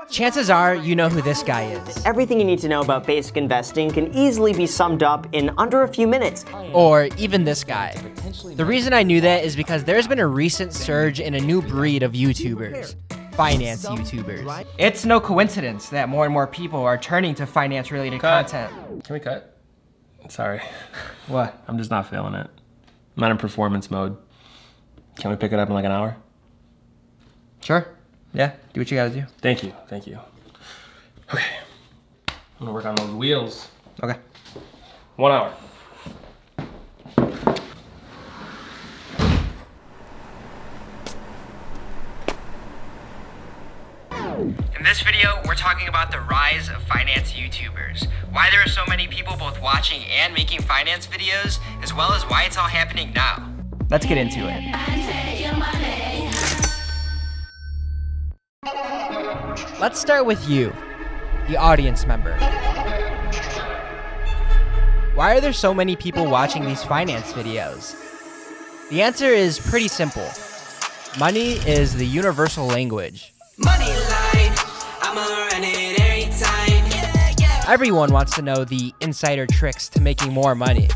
Chances are you know who this guy is. Everything you need to know about basic investing can easily be summed up in under a few minutes. Or even this guy. The reason I knew that is because there's been a recent surge in a new breed of YouTubers. Finance YouTubers. It's no coincidence that more and more people are turning to finance-related content. Can we cut? Sorry. What? I'm just not feeling it. I'm not in performance mode. Can we pick it up in like an hour? Sure. Yeah, do what you gotta do. Thank you. Okay. I'm gonna work on those wheels. Okay. 1 hour. In this video, we're talking about the rise of finance YouTubers, why there are so many people both watching and making finance videos, as well as why it's all happening now. Let's get into it. Let's start with you, the audience member. Why are there so many people watching these finance videos? The answer is pretty simple. Money is the universal language. Money line, I'ma run it every time. Everyone wants to know the insider tricks to making more money.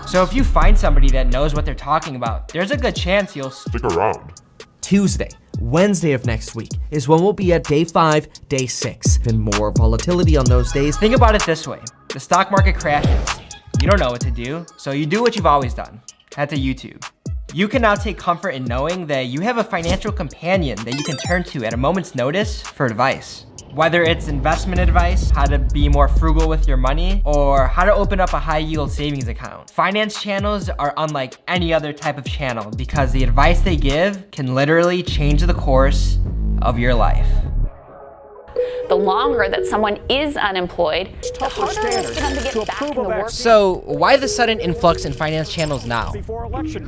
So if you find somebody that knows what they're talking about, there's a good chance you'll stick around. Tuesday, Wednesday of next week is when we'll be at day 5, day 6. And more volatility on those days. Think about it this way. The stock market crashes. You don't know what to do, so you do what you've always done. Head to YouTube. You can now take comfort in knowing that you have a financial companion that you can turn to at a moment's notice for advice. Whether it's investment advice, how to be more frugal with your money, or how to open up a high-yield savings account. Finance channels are unlike any other type of channel because the advice they give can literally change the course of your life. The longer that someone is unemployed, the harder it is for them to get back in the workforce. So why the sudden influx in finance channels now?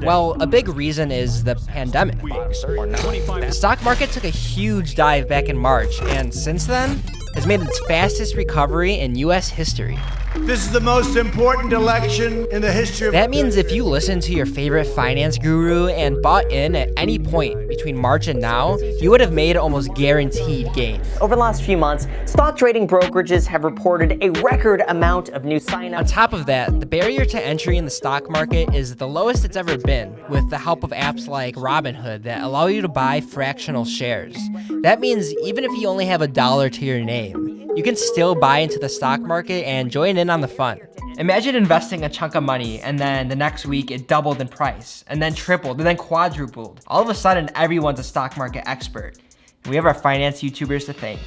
Well, a big reason is the pandemic. The stock market took a huge dive back in March, and since then, has made its fastest recovery in US history. This is the most important election in the history of... That means if you listen to your favorite finance guru and bought in at any point between March and now, you would have made almost guaranteed gains. Over the last few months, stock trading brokerages have reported a record amount of new signups. On top of that, the barrier to entry in the stock market is the lowest it's ever been, with the help of apps like Robinhood that allow you to buy fractional shares. That means even if you only have $1 to your name, you can still buy into the stock market and join in on the fun. Imagine investing a chunk of money and then the next week it doubled in price, and then tripled, and then quadrupled. All of a sudden, everyone's a stock market expert. We have our finance YouTubers to thank.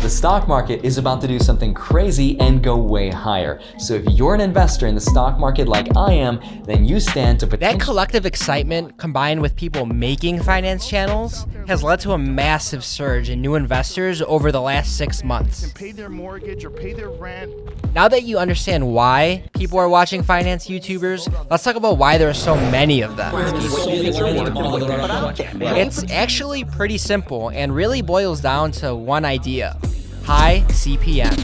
The stock market is about to do something crazy and go way higher. So if you're an investor in the stock market like I am, then you stand to potentially... That collective excitement combined with people making finance channels has led to a massive surge in new investors over the last 6 months. Pay their mortgage or pay their rent. Now that you understand why people are watching finance YouTubers, let's talk about why there are so many of them. It's actually pretty simple and really boils down to one idea: high CPM.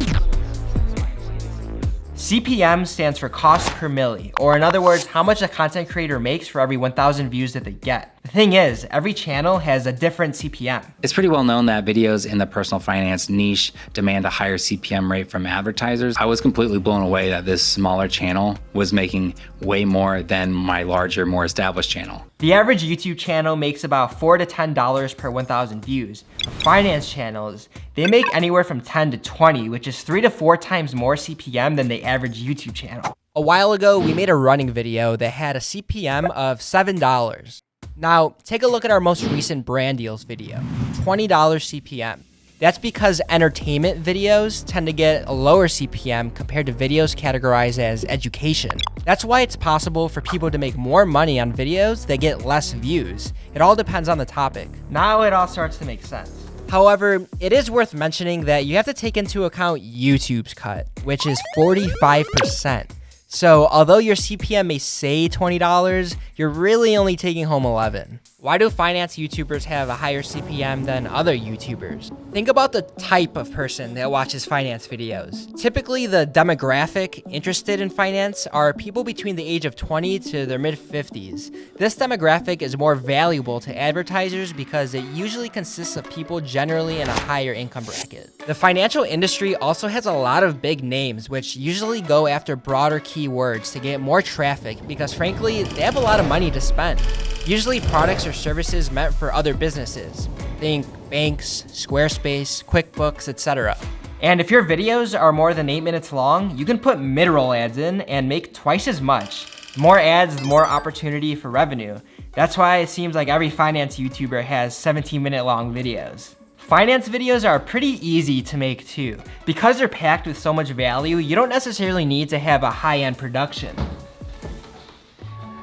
CPM stands for cost per milli, or in other words, how much a content creator makes for every 1,000 views that they get. The thing is, every channel has a different CPM. It's pretty well known that videos in the personal finance niche demand a higher CPM rate from advertisers. I was completely blown away that this smaller channel was making way more than my larger, more established channel. The average YouTube channel makes about $4 to $10 per 1,000 views. Finance channels, they make anywhere from 10 to 20, which is 3 to 4 times more CPM than the average YouTube channel. A while ago, we made a running video that had a CPM of $7. Now, take a look at our most recent brand deals video, $20 CPM. That's because entertainment videos tend to get a lower CPM compared to videos categorized as education. That's why it's possible for people to make more money on videos that get less views. It all depends on the topic. Now it all starts to make sense. However, it is worth mentioning that you have to take into account YouTube's cut, which is 45%. So although your CPM may say $20, you're really only taking home $11. Why do finance YouTubers have a higher CPM than other YouTubers? Think about the type of person that watches finance videos. Typically, the demographic interested in finance are people between the age of 20 to their mid-50s. This demographic is more valuable to advertisers because it usually consists of people generally in a higher income bracket. The financial industry also has a lot of big names, which usually go after broader keywords to get more traffic because frankly, they have a lot of money to spend. Usually products or services meant for other businesses. Think banks, Squarespace, QuickBooks, etc. And if your videos are more than 8 minutes long, you can put mid-roll ads in and make twice as much. The more ads, the more opportunity for revenue. That's why it seems like every finance YouTuber has 17-minute long videos. Finance videos are pretty easy to make too. Because they're packed with so much value, you don't necessarily need to have a high-end production.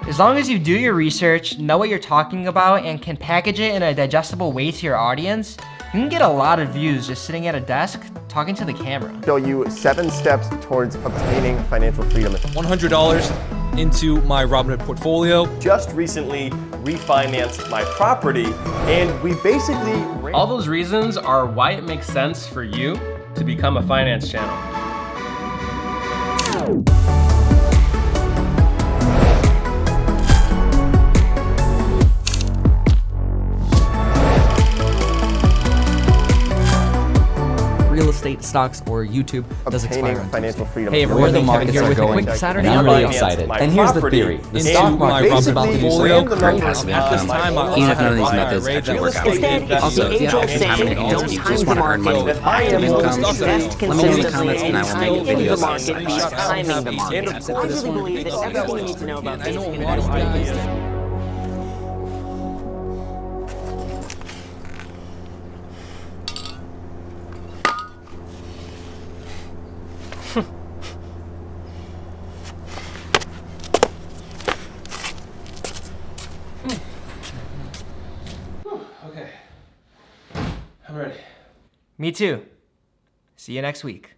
As long as you do your research, know what you're talking about, and can package it in a digestible way to your audience, you can get a lot of views just sitting at a desk talking to the camera. Show you 7 steps towards obtaining financial freedom. $100 into my Robinhood portfolio. Just recently refinanced my property, and we basically... All those reasons are why it makes sense for you to become a finance channel. Real estate, stocks, or YouTube does expire on financial freedom. Hey everyone, Where the markets are going, Saturday and I'm really night. excited. And here's the theory. The stock market is about to do something crazy. Passive income. Even if none of these methods actually work out. Also, if you have extra time on your hands and you just want to earn money with active income, let me know in the comments and I will make videos on such. Timing the market. I really believe that everything you need to know about basic investing. Okay. I'm ready. Me too. See you next week.